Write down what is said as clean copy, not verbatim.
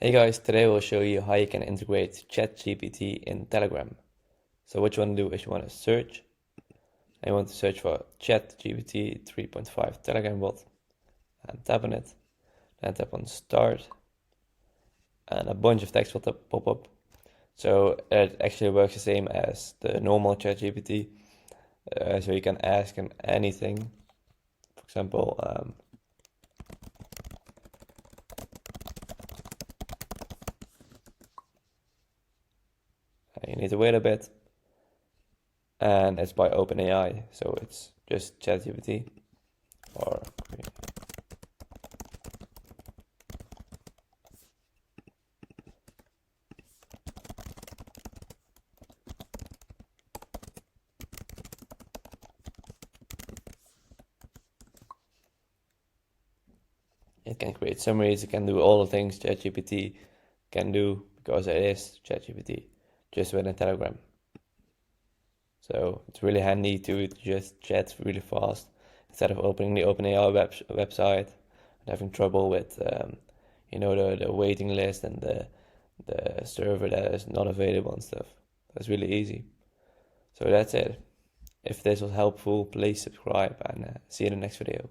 Hey guys, today we'll show you how you can integrate ChatGPT in Telegram. So what you want to do is you want to search, and you want to search for ChatGPT 3.5 Telegram bot, and tap on it, then tap on start, and a bunch of text will pop up. So it actually works the same as the normal ChatGPT, so you can ask him anything. For example, you need to wait a bit, and it's by OpenAI, so it's just ChatGPT, or it can create summaries, it can do all the things ChatGPT can do, because it is ChatGPT, just within Telegram. So it's really handy to just chat really fast instead of opening the OpenAI website and having trouble with the waiting list and the server that is not available and stuff. That's really easy. So that's it. If this was helpful, please subscribe and see you in the next video.